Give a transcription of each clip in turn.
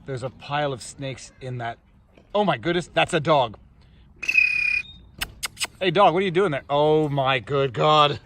There's a pile of snakes in that. Oh my goodness, that's a dog. Hey dog, what are you doing there? Oh my good God.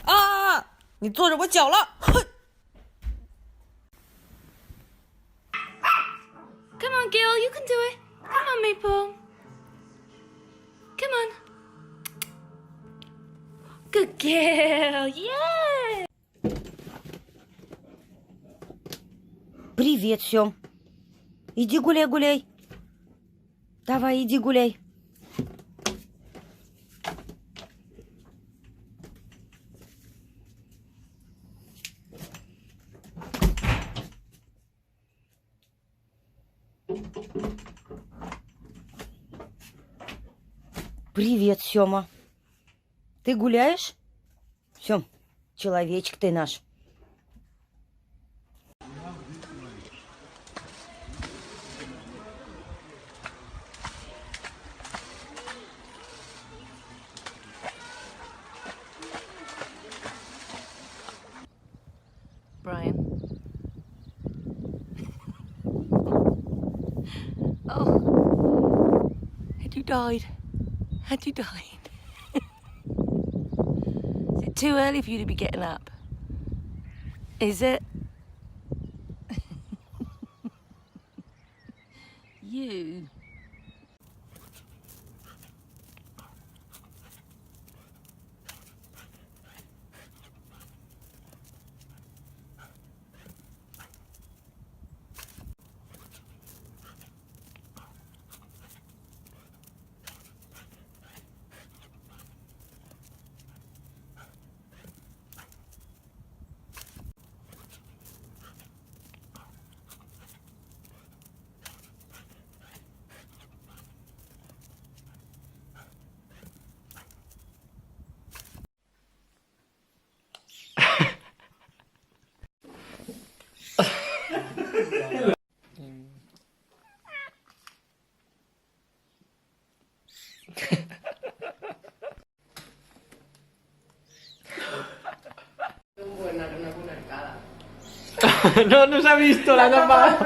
啊！你坐着我脚了，哼 Come on, Gil, you can do it. Come on, Maple. Come on. Good girl, yeah! Привет, Сём. Иди гуляй-гуляй. Давай, иди гуляй. Привет, Сёма. Ты гуляешь? Сём, человечек ты наш. Brian. Oh. Had you died? Had you died? Is it too early for you to be getting up? Is it? You. No, no se ha visto la tapa.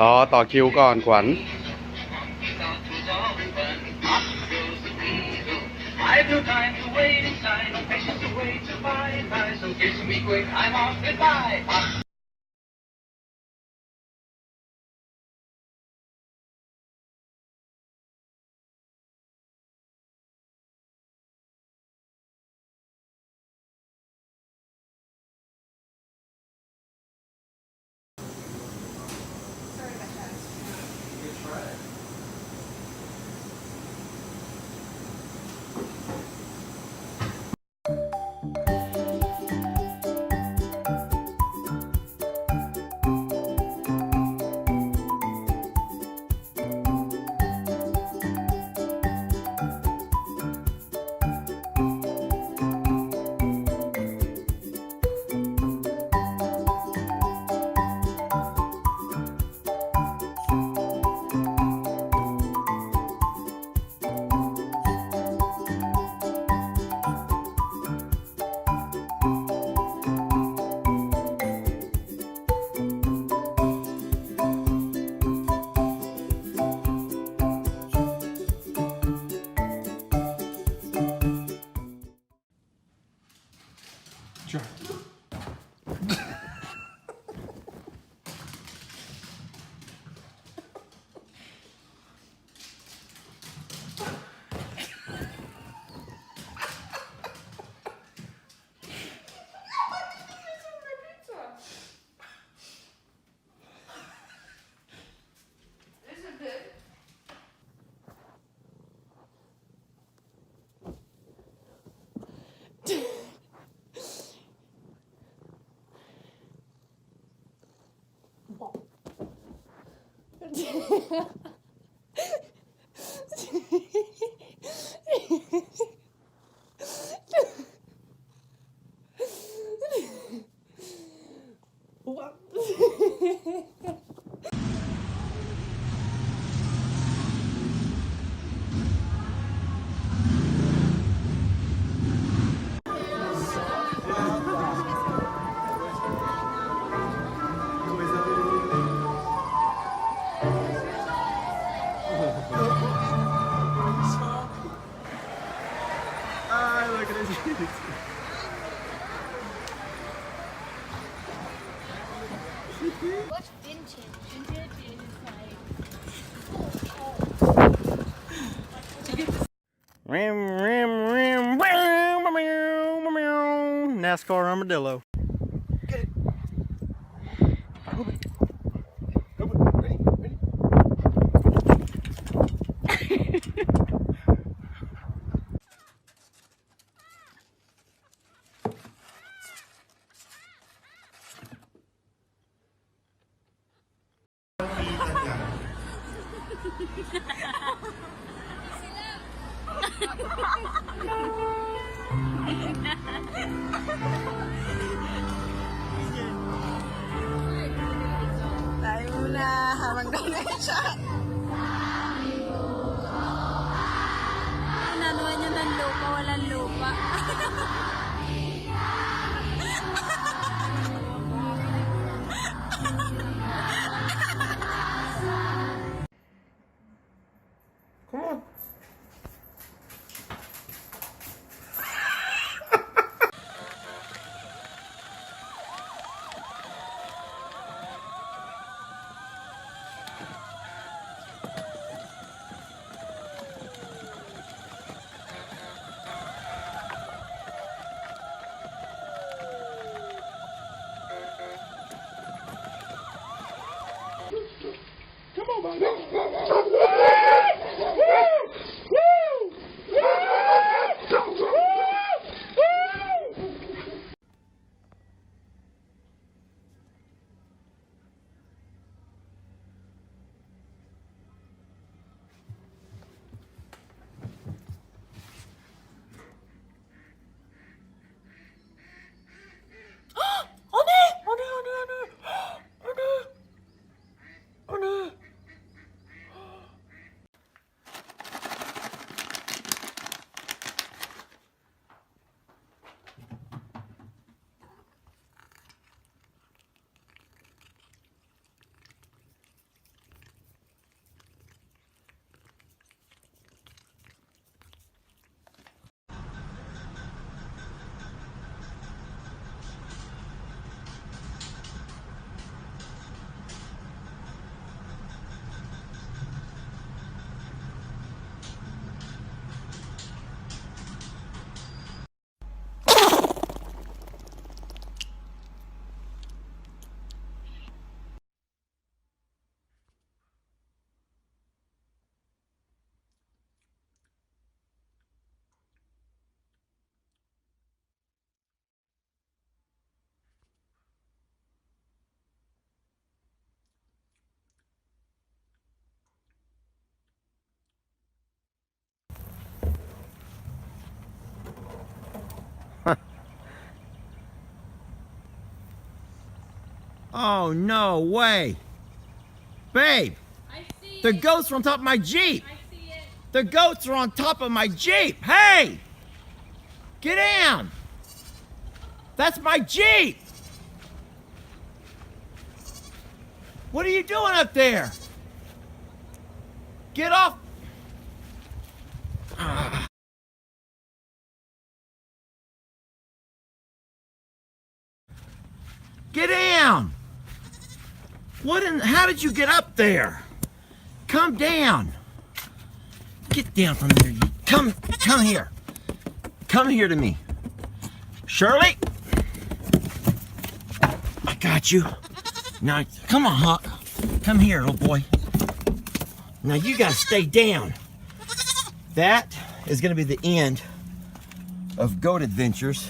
รอต่อคิวก่อนขวัญ I've no time to wait inside, no patience to wait to buy, so kiss me quick, I'm off, goodbye. Try. What's vintage? Vintage is like. NASCAR armadillo. Tayo muna habang gano'n siya. Nanuhan niya ng lupa, walang lupa. Oh, no way. Babe, I see the goats are on top of my Jeep. I see it. The goats are on top of my Jeep. Hey, get down. That's my Jeep. What are you doing up there? Get off. Get down. What in, how did you get up there? Come down. Get down from there. Come here. Come here to me. Shirley. I got you. Now, come on, Huck. Come here, little boy. Now you gotta stay down. That is gonna be the end of goat adventures.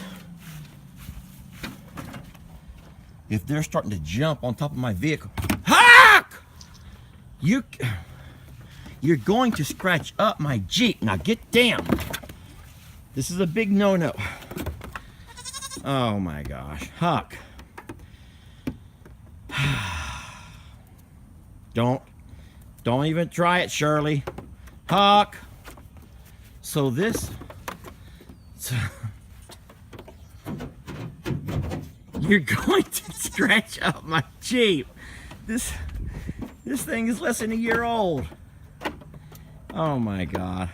If they're starting to jump on top of my vehicle. Huck! You're going to scratch up my Jeep. Now get down. This is a big no-no. Oh my gosh. Huck. Don't even try it, Shirley. Huck. So this... You're going to scratch up my Jeep. This thing is less than a year old. Oh my God.